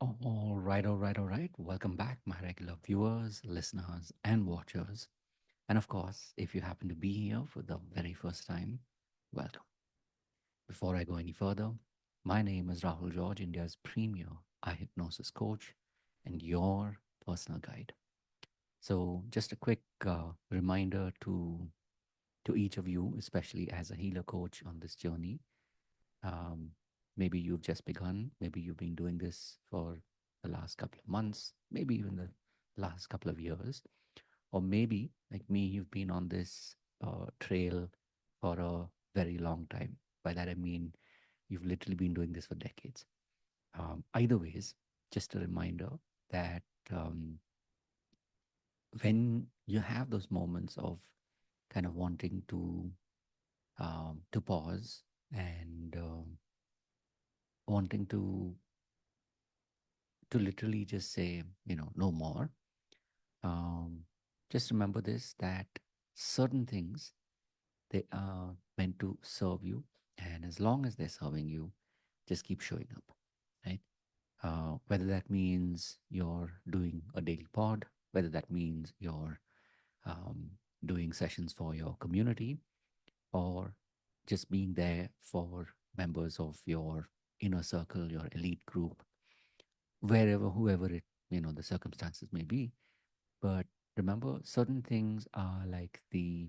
All right. Welcome back, my regular viewers, listeners, and watchers. And of course, if you happen to be here for the very first time, welcome. Before I go any further, my name is Rahul George, India's premier eye hypnosis coach and your personal guide. So, just a quick reminder to each of you, especially as a healer coach on this journey. Um, Maybe you've just begun. Maybe you've been doing this for the last couple of months, maybe even the last couple of years. Or maybe, like me, you've been on this trail for a very long time. By that, I mean you've literally been doing this for decades. Either ways, just a reminder that um, when you have those moments of kind of wanting to pause and wanting to literally just say, no more. Um, just remember this that certain things they are meant to serve you, and as long as they're serving you, just keep showing up, right? Whether that means you're doing a daily pod, whether that means you're um, doing sessions for your community, or just being there for members of your inner circle, your elite group, wherever, whoever the circumstances may be. But remember, certain things are like the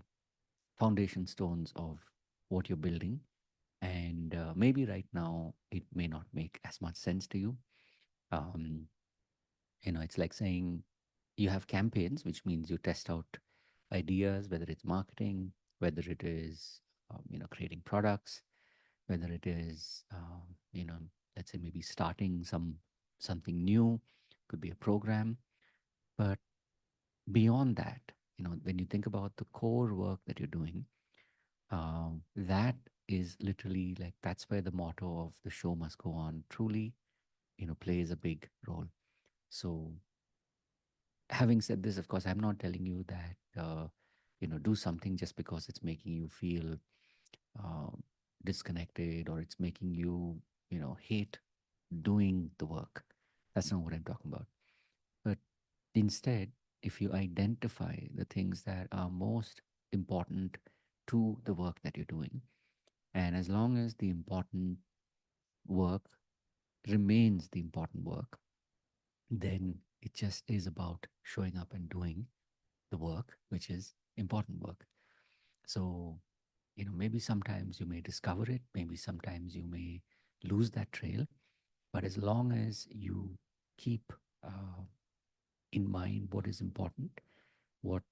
foundation stones of what you're building. And maybe right now it may not make as much sense to you. Um, it's like saying you have campaigns, which means you test out ideas, whether it's marketing, whether it is, creating products, whether it is, let's say maybe starting something new, could be a program. But beyond that, when you think about the core work that you're doing, that is literally like that's where the motto of the show must go on truly, plays a big role. So, having said this, of course, I'm not telling you that, do something just because it's making you feel uh, disconnected or it's making you, hate doing the work. That's not what I'm talking about. But instead, if you identify the things that are most important to the work that you're doing, and as long as the important work remains the important work, then it just is about showing up and doing the work, which is important work. So, maybe sometimes you may discover it, maybe sometimes you may lose that trail, but as long as you keep uh, in mind what is important, what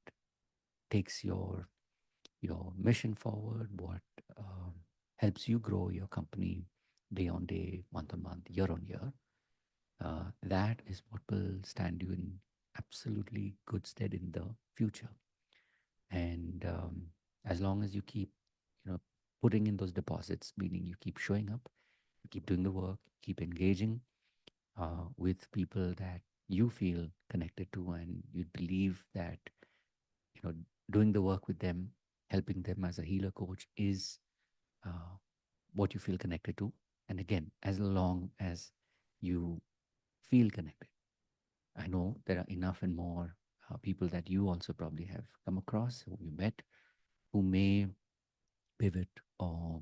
takes your mission forward, what um, helps you grow your company day on day, month on month, year on year, that is what will stand you in absolutely good stead in the future. And as long as you keep, putting in those deposits, meaning you keep showing up, you keep doing the work, keep engaging with people that you feel connected to, and you believe that, you know, doing the work with them, helping them as a healer coach is uh, what you feel connected to. And again, as long as you feel connected, I know there are enough and more people that you also probably have come across, who you met, who may pivot or,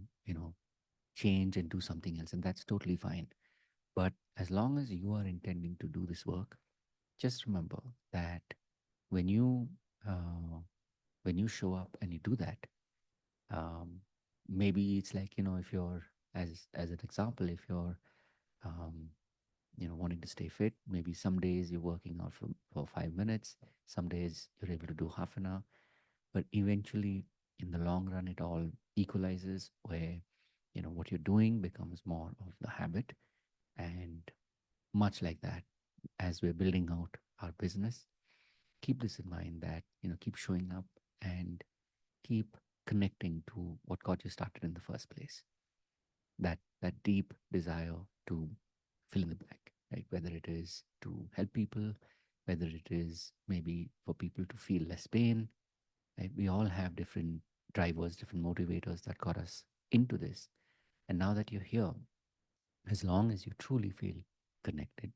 change and do something else. And that's totally fine. But as long as you are intending to do this work, just remember that when you uh, when you show up and you do that, um, maybe it's like, if you're, as an example, if you're um, wanting to stay fit, maybe some days you're working out for 5 minutes, some days you're able to do half an hour, but eventually in the long run it all equalizes where, what you're doing becomes more of the habit. And much like that, as we're building out our business, keep this in mind that, keep showing up and keep connecting to what got you started in the first place. That deep desire to fill in the blank, right? Whether it is to help people, whether it is maybe for people to feel less pain, right? We all have different drivers, different motivators that got us into this. And now that you're here, as long as you truly feel connected,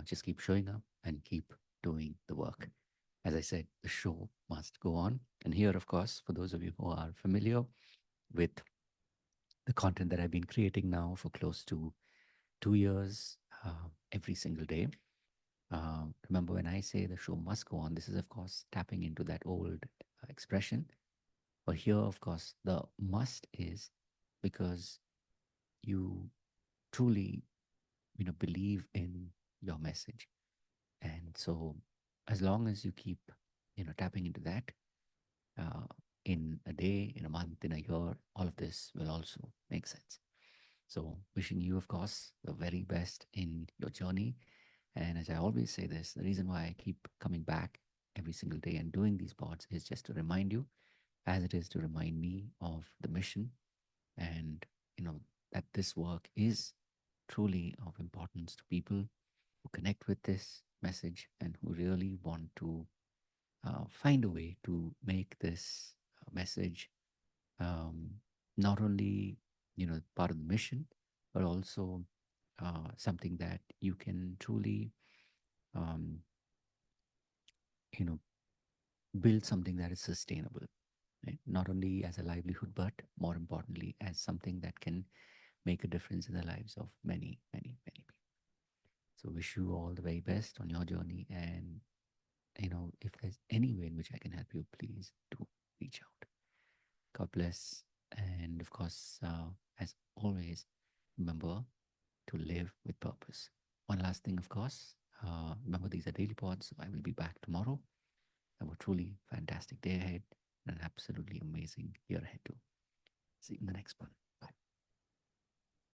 Just keep showing up and keep doing the work. As I said, the show must go on. And here, of course, for those of you who are familiar with the content that I've been creating now for close to 2 years, every single day. Remember, when I say the show must go on, this is, of course, tapping into that old expression. But here, of course, the must is because you truly, believe in your message. And so, as long as you keep, tapping into that, uh, in a day, in a month, in a year, all of this will also make sense. So, wishing you, of course, the very best in your journey. And as I always say this, the reason why I keep coming back every single day and doing these pods is just to remind you, as it is to remind me of the mission and, you know, that this work is truly of importance to people who connect with this message and who really want to find a way to make this message um, not only part of the mission, but also something that you can truly um, you know build something that is sustainable, right? Not only as a livelihood, but more importantly, as something that can make a difference in the lives of many, many, many people. So wish you all the very best on your journey, and if there's any way in which I can help you, please do reach out. God bless. And of course, as always, remember to live with purpose. One last thing, of course, remember these are daily pods. So I will be back tomorrow. Have a truly fantastic day ahead and an absolutely amazing year ahead too. See you in the next one.